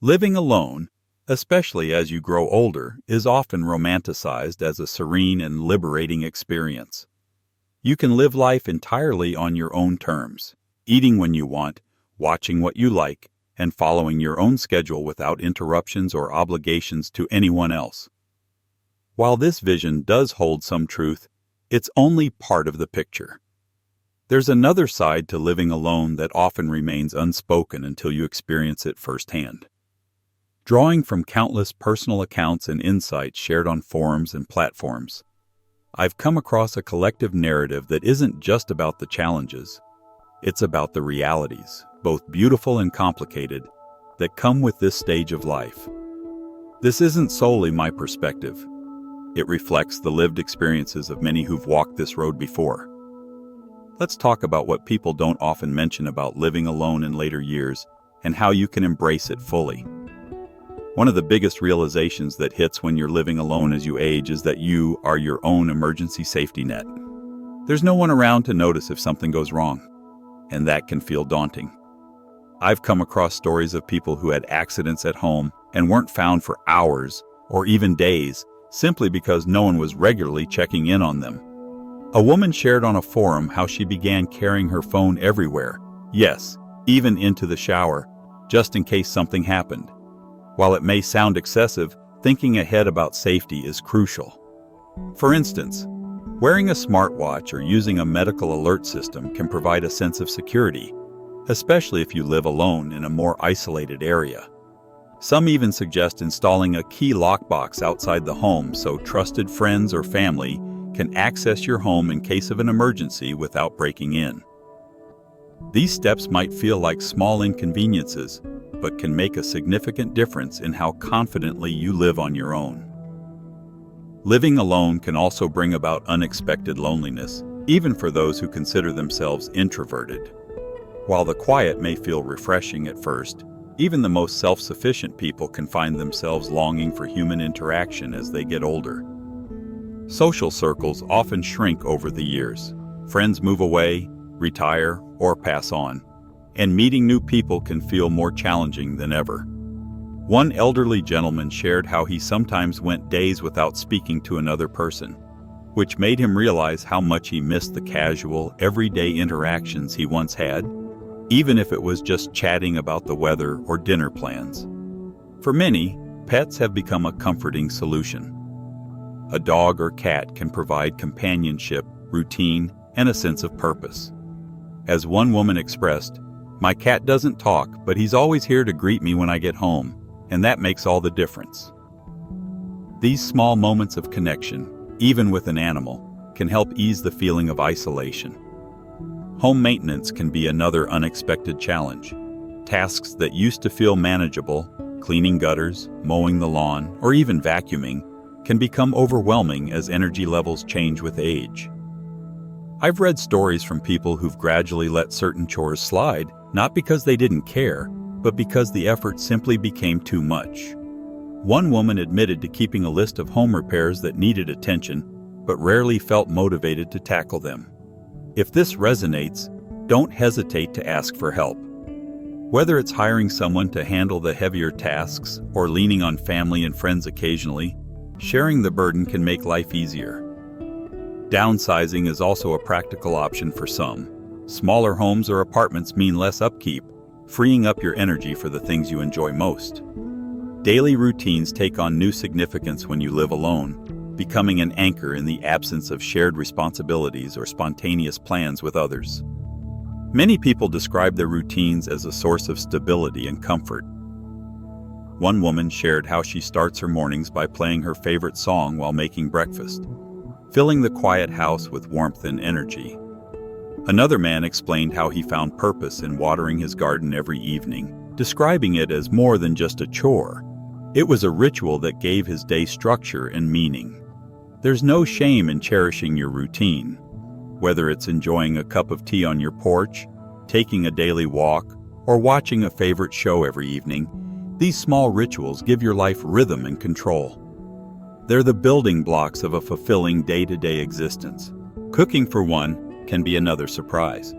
Living alone, especially as you grow older, is often romanticized as a serene and liberating experience. You can live life entirely on your own terms, eating when you want, watching what you like, and following your own schedule without interruptions or obligations to anyone else. While this vision does hold some truth, it's only part of the picture. There's another side to living alone that often remains unspoken until you experience it firsthand. Drawing from countless personal accounts and insights shared on forums and platforms, I've come across a collective narrative that isn't just about the challenges. It's about the realities, both beautiful and complicated, that come with this stage of life. This isn't solely my perspective. It reflects the lived experiences of many who've walked this road before. Let's talk about what people don't often mention about living alone in later years and how you can embrace it fully. One of the biggest realizations that hits when you're living alone as you age is that you are your own emergency safety net. There's no one around to notice if something goes wrong, and that can feel daunting. I've come across stories of people who had accidents at home and weren't found for hours or even days simply because no one was regularly checking in on them. A woman shared on a forum how she began carrying her phone everywhere, yes, even into the shower, just in case something happened. While it may sound excessive, thinking ahead about safety is crucial. For instance, wearing a smartwatch or using a medical alert system can provide a sense of security, especially if you live alone in a more isolated area. Some even suggest installing a key lockbox outside the home so trusted friends or family can access your home in case of an emergency without breaking in. These steps might feel like small inconveniences, but can make a significant difference in how confidently you live on your own. Living alone can also bring about unexpected loneliness, even for those who consider themselves introverted. While the quiet may feel refreshing at first, even the most self-sufficient people can find themselves longing for human interaction as they get older. Social circles often shrink over the years. Friends move away, retire, or pass on, and meeting new people can feel more challenging than ever. One elderly gentleman shared how he sometimes went days without speaking to another person, which made him realize how much he missed the casual, everyday interactions he once had, even if it was just chatting about the weather or dinner plans. For many, pets have become a comforting solution. A dog or cat can provide companionship, routine, and a sense of purpose. As one woman expressed, "My cat doesn't talk, but he's always here to greet me when I get home, and that makes all the difference." These small moments of connection, even with an animal, can help ease the feeling of isolation. Home maintenance can be another unexpected challenge. Tasks that used to feel manageable, cleaning gutters, mowing the lawn, or even vacuuming, can become overwhelming as energy levels change with age. I've read stories from people who've gradually let certain chores slide, not because they didn't care, but because the effort simply became too much. One woman admitted to keeping a list of home repairs that needed attention, but rarely felt motivated to tackle them. If this resonates, don't hesitate to ask for help. Whether it's hiring someone to handle the heavier tasks or leaning on family and friends occasionally, sharing the burden can make life easier. Downsizing is also a practical option for some. Smaller homes or apartments mean less upkeep, freeing up your energy for the things you enjoy most. Daily routines take on new significance when you live alone, becoming an anchor in the absence of shared responsibilities or spontaneous plans with others. Many people describe their routines as a source of stability and comfort. One woman shared how she starts her mornings by playing her favorite song while making breakfast, filling the quiet house with warmth and energy. Another man explained how he found purpose in watering his garden every evening, describing it as more than just a chore. It was a ritual that gave his day structure and meaning. There's no shame in cherishing your routine. Whether it's enjoying a cup of tea on your porch, taking a daily walk, or watching a favorite show every evening, these small rituals give your life rhythm and control. They're the building blocks of a fulfilling day-to-day existence. Cooking for one can be another surprise.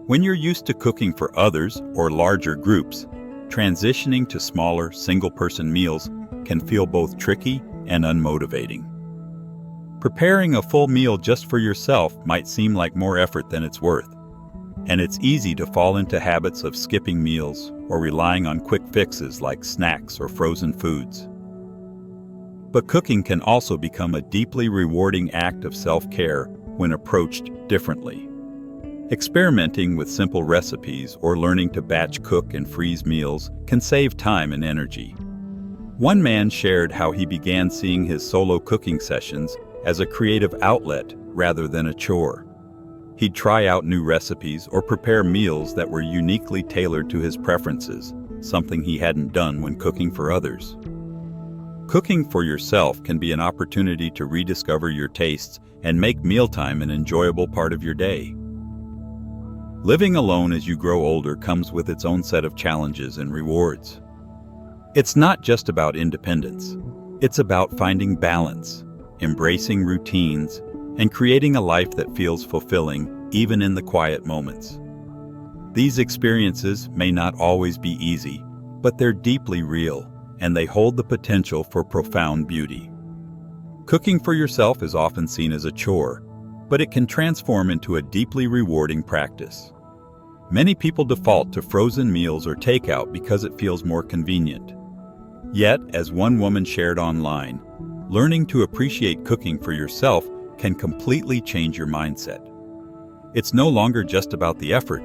When you're used to cooking for others or larger groups, transitioning to smaller, single-person meals can feel both tricky and unmotivating. Preparing a full meal just for yourself might seem like more effort than it's worth, and it's easy to fall into habits of skipping meals or relying on quick fixes like snacks or frozen foods. But cooking can also become a deeply rewarding act of self-care when approached differently. Experimenting with simple recipes or learning to batch cook and freeze meals can save time and energy. One man shared how he began seeing his solo cooking sessions as a creative outlet rather than a chore. He'd try out new recipes or prepare meals that were uniquely tailored to his preferences, something he hadn't done when cooking for others. Cooking for yourself can be an opportunity to rediscover your tastes and make mealtime an enjoyable part of your day. Living alone as you grow older comes with its own set of challenges and rewards. It's not just about independence. It's about finding balance, embracing routines, and creating a life that feels fulfilling even in the quiet moments. These experiences may not always be easy, but they're deeply real, and they hold the potential for profound beauty. Cooking for yourself is often seen as a chore, but it can transform into a deeply rewarding practice. Many people default to frozen meals or takeout because it feels more convenient. Yet, as one woman shared online, learning to appreciate cooking for yourself can completely change your mindset. It's no longer just about the effort.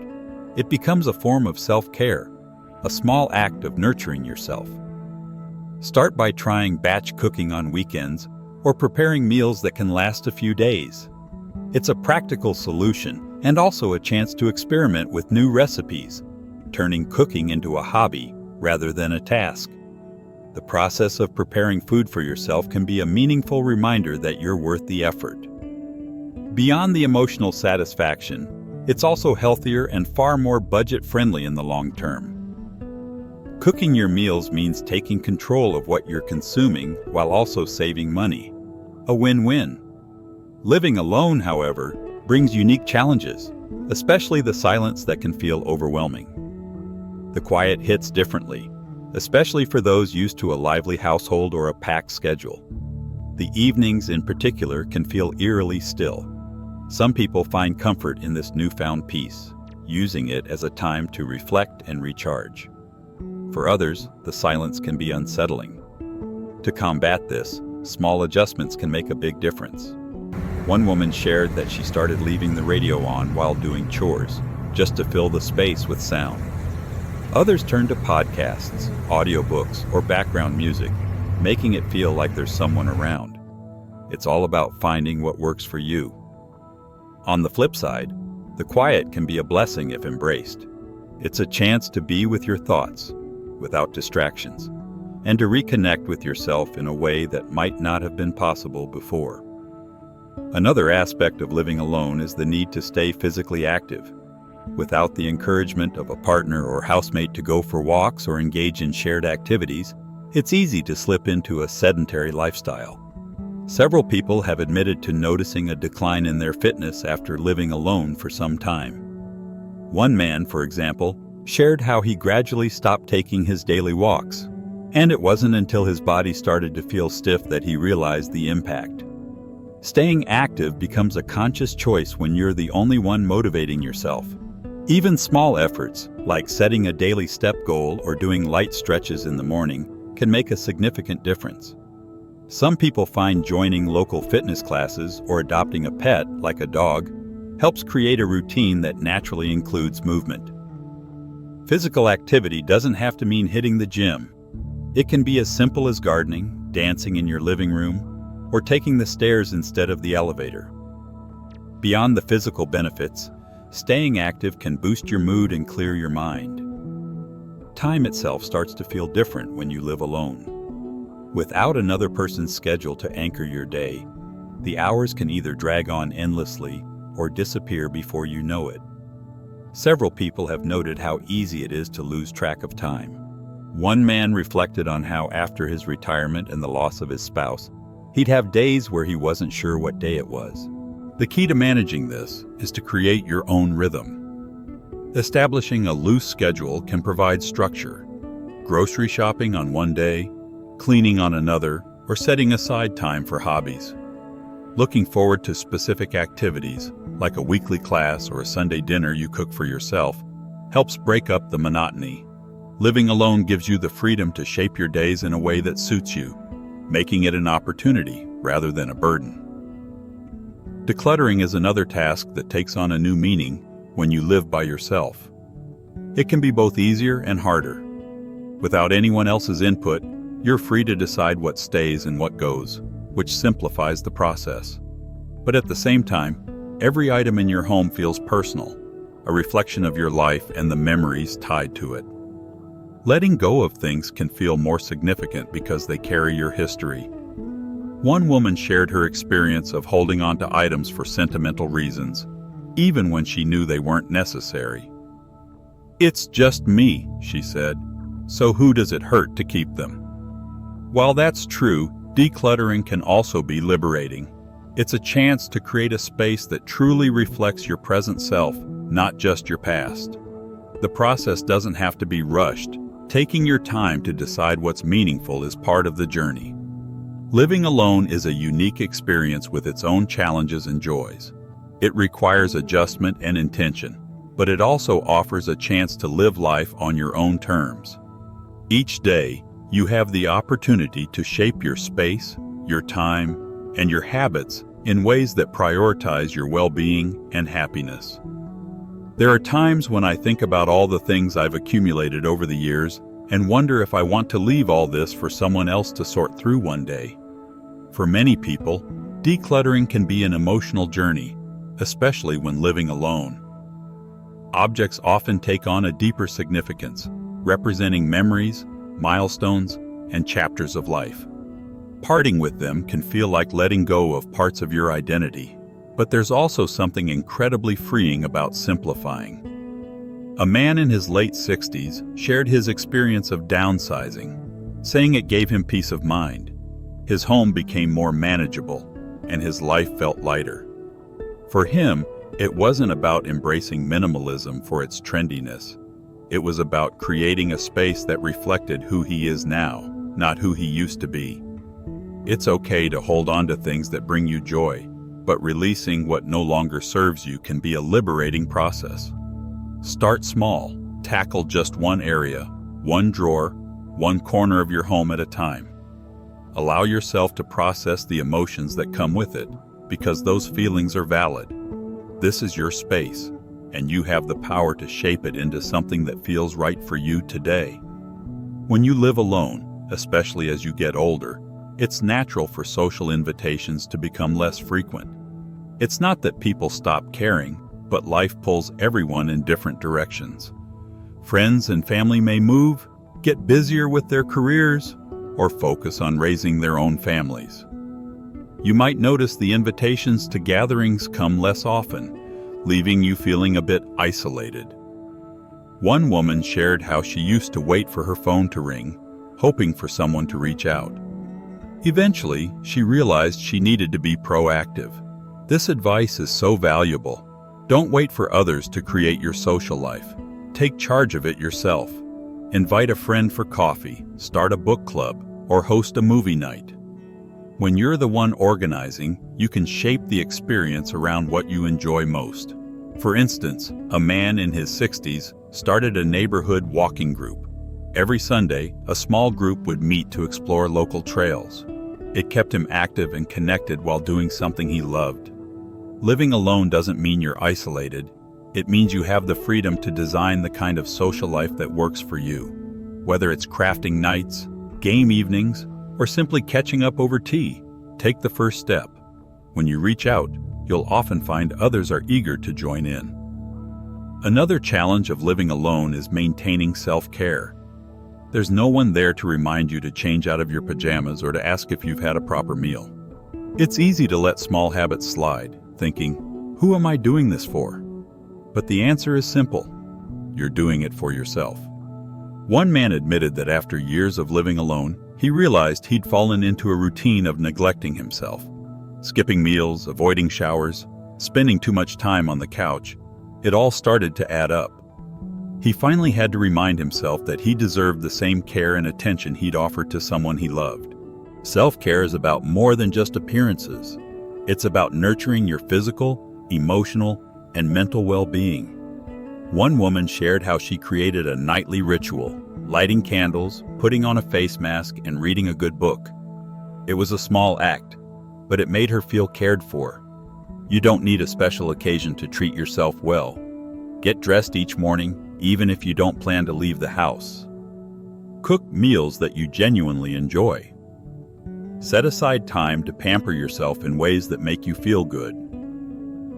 It becomes a form of self-care, a small act of nurturing yourself. Start by trying batch cooking on weekends or preparing meals that can last a few days. It's a practical solution and also a chance to experiment with new recipes, turning cooking into a hobby rather than a task. The process of preparing food for yourself can be a meaningful reminder that you're worth the effort. Beyond the emotional satisfaction, it's also healthier and far more budget-friendly in the long term. Cooking your meals means taking control of what you're consuming while also saving money. A win-win. Living alone, however, brings unique challenges, especially the silence that can feel overwhelming. The quiet hits differently, especially for those used to a lively household or a packed schedule. The evenings in particular can feel eerily still. Some people find comfort in this newfound peace, using it as a time to reflect and recharge. For others, the silence can be unsettling. To combat this, small adjustments can make a big difference. One woman shared that she started leaving the radio on while doing chores, just to fill the space with sound. Others turn to podcasts, audiobooks, or background music, making it feel like there's someone around. It's all about finding what works for you. On the flip side, the quiet can be a blessing if embraced. It's a chance to be with your thoughts, without distractions, and to reconnect with yourself in a way that might not have been possible before. Another aspect of living alone is the need to stay physically active. Without the encouragement of a partner or housemate to go for walks or engage in shared activities, it's easy to slip into a sedentary lifestyle. Several people have admitted to noticing a decline in their fitness after living alone for some time. One man, for example, shared how he gradually stopped taking his daily walks, and it wasn't until his body started to feel stiff that he realized the impact. Staying active becomes a conscious choice when you're the only one motivating yourself. Even small efforts, like setting a daily step goal or doing light stretches in the morning, can make a significant difference. Some people find joining local fitness classes or adopting a pet, like a dog, helps create a routine that naturally includes movement. Physical activity doesn't have to mean hitting the gym. It can be as simple as gardening, dancing in your living room, or taking the stairs instead of the elevator. Beyond the physical benefits, staying active can boost your mood and clear your mind. Time itself starts to feel different when you live alone. Without another person's schedule to anchor your day, the hours can either drag on endlessly or disappear before you know it. Several people have noted how easy it is to lose track of time. One man reflected on how after his retirement and the loss of his spouse, he'd have days where he wasn't sure what day it was. The key to managing this is to create your own rhythm. Establishing a loose schedule can provide structure, grocery shopping on one day, cleaning on another, or setting aside time for hobbies. Looking forward to specific activities, like a weekly class or a Sunday dinner you cook for yourself, helps break up the monotony. Living alone gives you the freedom to shape your days in a way that suits you, making it an opportunity rather than a burden. Decluttering is another task that takes on a new meaning when you live by yourself. It can be both easier and harder. Without anyone else's input, you're free to decide what stays and what goes, which simplifies the process. But at the same time, every item in your home feels personal, a reflection of your life and the memories tied to it. Letting go of things can feel more significant because they carry your history. One woman shared her experience of holding on to items for sentimental reasons, even when she knew they weren't necessary. "It's just me," she said, "so who does it hurt to keep them?" While that's true, decluttering can also be liberating. It's a chance to create a space that truly reflects your present self, not just your past. The process doesn't have to be rushed. Taking your time to decide what's meaningful is part of the journey. Living alone is a unique experience with its own challenges and joys. It requires adjustment and intention, but it also offers a chance to live life on your own terms. Each day, you have the opportunity to shape your space, your time, and your habits in ways that prioritize your well-being and happiness. There are times when I think about all the things I've accumulated over the years and wonder if I want to leave all this for someone else to sort through one day. For many people, decluttering can be an emotional journey, especially when living alone. Objects often take on a deeper significance, representing memories, milestones, and chapters of life. Parting with them can feel like letting go of parts of your identity, but there's also something incredibly freeing about simplifying. A man in his late 60s shared his experience of downsizing, saying it gave him peace of mind. His home became more manageable, and his life felt lighter. For him, it wasn't about embracing minimalism for its trendiness. It was about creating a space that reflected who he is now, not who he used to be. It's okay to hold on to things that bring you joy, but releasing what no longer serves you can be a liberating process. Start small. Tackle just one area, one drawer, one corner of your home at a time. Allow yourself to process the emotions that come with it, because those feelings are valid. This is your space, and you have the power to shape it into something that feels right for you today. When you live alone, especially as you get older, it's natural for social invitations to become less frequent. It's not that people stop caring, but life pulls everyone in different directions. Friends and family may move, get busier with their careers, or focus on raising their own families. You might notice the invitations to gatherings come less often, leaving you feeling a bit isolated. One woman shared how she used to wait for her phone to ring, hoping for someone to reach out. Eventually, she realized she needed to be proactive. This advice is so valuable. Don't wait for others to create your social life. Take charge of it yourself. Invite a friend for coffee, start a book club, or host a movie night. When you're the one organizing, you can shape the experience around what you enjoy most. For instance, a man in his 60s started a neighborhood walking group. Every Sunday, a small group would meet to explore local trails. It kept him active and connected while doing something he loved. Living alone doesn't mean you're isolated. It means you have the freedom to design the kind of social life that works for you. Whether it's crafting nights, game evenings, or simply catching up over tea, take the first step. When you reach out, you'll often find others are eager to join in. Another challenge of living alone is maintaining self-care. There's no one there to remind you to change out of your pajamas or to ask if you've had a proper meal. It's easy to let small habits slide, thinking, "Who am I doing this for?" But the answer is simple. You're doing it for yourself. One man admitted that after years of living alone, he realized he'd fallen into a routine of neglecting himself. Skipping meals, avoiding showers, spending too much time on the couch, it all started to add up. He finally had to remind himself that he deserved the same care and attention he'd offered to someone he loved. Self-care is about more than just appearances. It's about nurturing your physical, emotional, and mental well-being. One woman shared how she created a nightly ritual, lighting candles, putting on a face mask, and reading a good book. It was a small act, but it made her feel cared for. You don't need a special occasion to treat yourself well. Get dressed each morning, even if you don't plan to leave the house. Cook meals that you genuinely enjoy. Set aside time to pamper yourself in ways that make you feel good.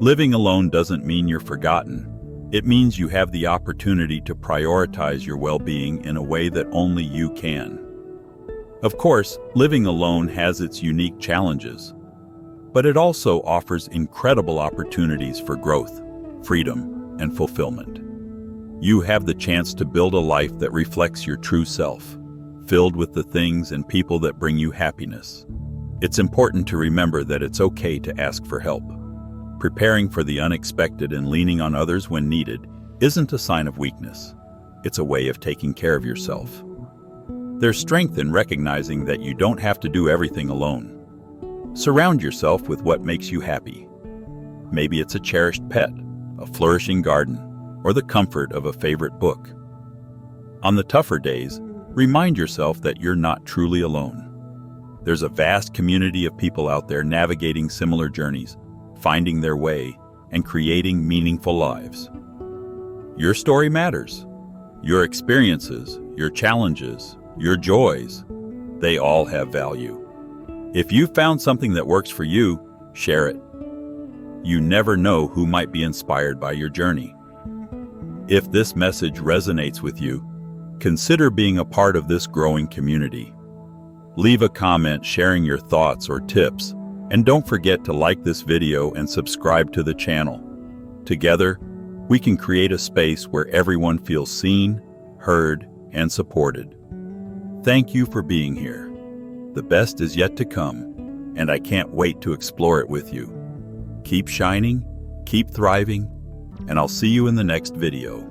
Living alone doesn't mean you're forgotten. It means you have the opportunity to prioritize your well-being in a way that only you can. Of course, living alone has its unique challenges, but it also offers incredible opportunities for growth, freedom, and fulfillment. You have the chance to build a life that reflects your true self, filled with the things and people that bring you happiness. It's important to remember that it's okay to ask for help. Preparing for the unexpected and leaning on others when needed isn't a sign of weakness. It's a way of taking care of yourself. There's strength in recognizing that you don't have to do everything alone. Surround yourself with what makes you happy. Maybe it's a cherished pet, a flourishing garden, or the comfort of a favorite book. On the tougher days, remind yourself that you're not truly alone. There's a vast community of people out there navigating similar journeys, finding their way, and creating meaningful lives. Your story matters. Your experiences, your challenges, your joys, they all have value. If you found something that works for you, share it. You never know who might be inspired by your journey. If this message resonates with you, consider being a part of this growing community. Leave a comment sharing your thoughts or tips, and don't forget to like this video and subscribe to the channel. Together, we can create a space where everyone feels seen, heard, and supported. Thank you for being here. The best is yet to come, and I can't wait to explore it with you. Keep shining, keep thriving, and I'll see you in the next video.